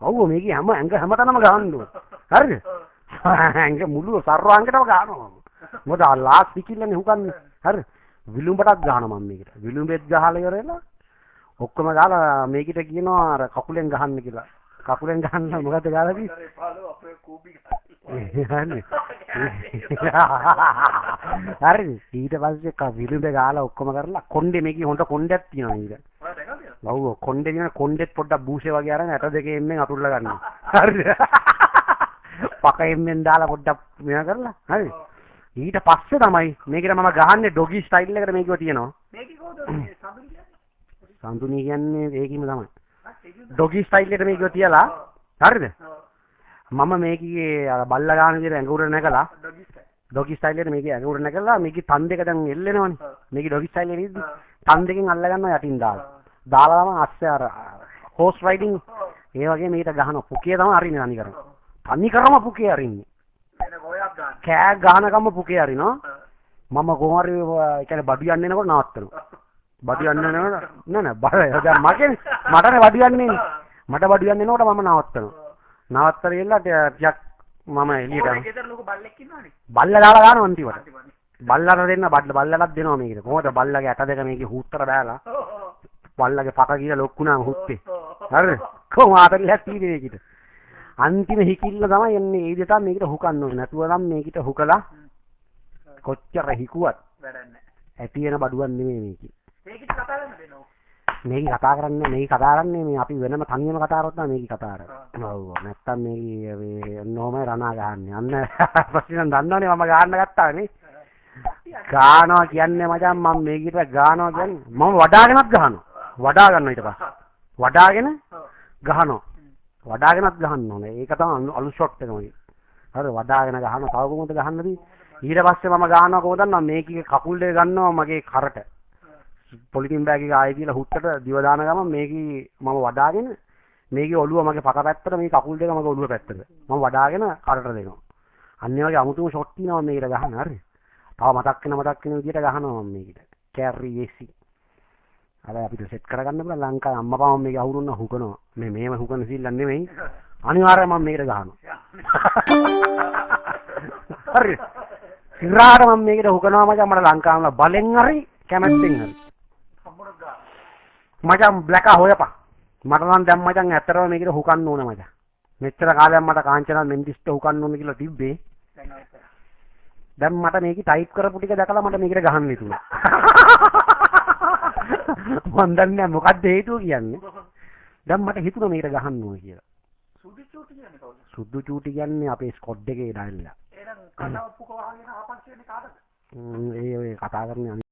ඔව් මේකේ හැමතැනම ගහන්න ඕන. හරිද? ඇඟ මුළු සර්වාංගයටම ගහනවා. මොකද ලාස් පිකිල්ලනේ හුකන්නේ. හරිද? විලුඹටත් ගහනවා මම මේකට. විලුඹෙත් ගහලා ඉවරලා ඔක්කොම ගහලා මේකට කියනවා අර කකුලෙන් ගහන්න කියලා. කකුලෙන් ගහන්න මොකද ගාලා තියෙන්නේ? අපේ කූපි ගහන්නේ. හරිද? ඊට පස්සේ විලුඹ ගාලා ඔක්කොම කරලා කොණ්ඩේ මේකේ හොඳ කොණ්ඩයක් තියෙනවා නේද? ඔව් කොණ්ඩේ දින කොණ්ඩෙත් පොඩ්ඩක් බූෂේ වගේ අරන් ඇට දෙකේ එම්මෙන් අතුල්ලා ගන්නවා. හරිද? පක එම්මෙන් දාලා පොඩ්ඩක් මෙයා කරලා. හරිද? ඊට පස්සේ තමයි මේකට මම ගහන්නේ ඩොගි ස්ටයිල් එකට මේකව තියෙනවා. මේකේ කොහොමද සඳුනි කියන්නේ? සඳුනි කියන්නේ ඒකීම තමයි. ඩොගි ස්ටයිල් එකට මේකව තියලා හරිද? මම මේකේ අර බල්ලා ගන්න විදිහට ඇඟ උඩ නැගලා ඩොගි ස්ටයිල් එකට මේකේ ඇඟ උඩ නැගලා මේකේ තන් දෙක දැන් එල්ලෙනවනේ. මේකේ ඩොගි ස්ටයිල් එකේ ඉද්දි තන් දෙකෙන් අල්ල ගන්නවා යටින් දාලා. දාලා තමයි අස්සේ අර හෝස් රයිඩින් ඒ වගේ මේකට ගහනවා. පුකිය තමයි අරින්නේ තනි කරම. තනි කරම පුකිය අරින්නේ. කෑ ගහනකම පුකේ අරිනවා. මම කොහොමරි ඒ කියන්නේ බඩු යන්න එනකොට නවත්තනවා. බඩු යන්න එනකොට නෑ බඩ දැන් මටනේ බඩු යන්නේ. මට බඩු යන්න එනකොට මම නවත්තනවා. නවත්තලා ටිකක් මම එළියට යනවා. ඒකේතර ලොකු බල්ලෙක් ඉන්නවනේ. බල්ලා දාලා ගන්නවා අන්තිමට. බල්ලාට දෙන්න බල්ලටත් දෙනවා මේකද. කොහොමද බල්ලාගේ ඇට දෙක මේකේ හුත්තර බෑලා. බල්ලාගේ පක ගිහලා ලොක්කුනාම හුත්තේ. හරිද? කොහොම ආතල්ලක් තියෙන්නේ මේකිට. අන්තිම හිකිල්ල තමයි එන්නේ. ඒ විදිහට මේකට හුකන්න ඕනේ. නැතුව නම් මේකට හුකලා කොච්චර හිකුවත් වැඩක් නැහැ. ඇටි වෙන බඩුවක් නෙමෙයි මේක. මේකිට කතා කරන්න දෙනවා. මේක කතා කරන්නේ මේ අපි වෙනම තනියම කතා කරොත් නම් මේක කතා කරන්නේ. ඔව්. නැත්තම් මේ නෝමයි රණා ගහන්නේ. අන්න ප්‍රශ්න දන්නවනේ මම ගහන්න ගත්තානේ. ගානවා කියන්නේ මචං මම මේකට ගානවා කියන්නේ මම වඩාගෙනත් ගහනවා. වඩා ගන්නවා ඊට පස්සේ. වඩාගෙන ගහනවා. වඩාගෙනත් ගහන්න ඕනේ. ඒක තමයි අලු ෂොට් එක මගේ. හරි වඩාගෙන ගහනවා. තව කොහොමද ගහන්නදී? ඊට පස්සේ මම ගහනවා කොහොමද දන්නවද? මේකේ කකුල් දෙක ගන්නවා මගේ කරට. පොලිතින් බෑග් එක ආයෙ කියලා හුත්තට දිව දාන ගමන් මේකේ මම වඩාගෙන මේකේ ඔළුව මගේ පක පැත්තට මේ කකුල් දෙක මගේ ඔළුව පැත්තට. මම වඩාගෙන කරට දෙනවා. අන්න ඒ වගේ අමුතුම ෂොට් තියෙනවා මේකට ගහන්න. හරි. තව මතක් වෙන විදියට ගහනවා මම මේකට. කැරි එසි. අර අපිට සෙට් කරගන්න පුළුවන් ලංකාවේ අම්මපා මම මේක අහුරුන්න හුකනවා. මේව හුකන සිල්ලක් නෙමෙයි. අනිවාර්යයෙන් මම මේකට ගහනවා. හරි. ඉරාට මම මේකට හුකනවා මචං මට ලංකාවල බලෙන් හරි කැමැත්තෙන් හරි. මචං බ්ලැක් හොයපන්. මට නම් දැන් මචං ඇත්තටම මේකට හුකන්න ඕන මචං. මෙච්චර කාලයක් මට කාංචනා මෙන්ඩිස්ට හුකන්න ඕන කියලා තිබ්බේ. දැන් මට මේක ටයිප් කරපු ටික දැකලා මට මේකට ගහන්න හිතුණා. මන් දන්නේ මොකක්ද හේතුව කියන්නේ. දැන් මට හිතුණා මේකට ගහන්න ඕන කියලා. සුදු චූටි කියන්නේ කවුද? සුදු චූටි කියන්නේ අපේ ස්කොඩ් එකේ ඩයිල්ලා. එහෙනම් කතාව පුක වහගෙන ආපස්සට එන්නේ කාටද? ඒ කතා කරන්නේ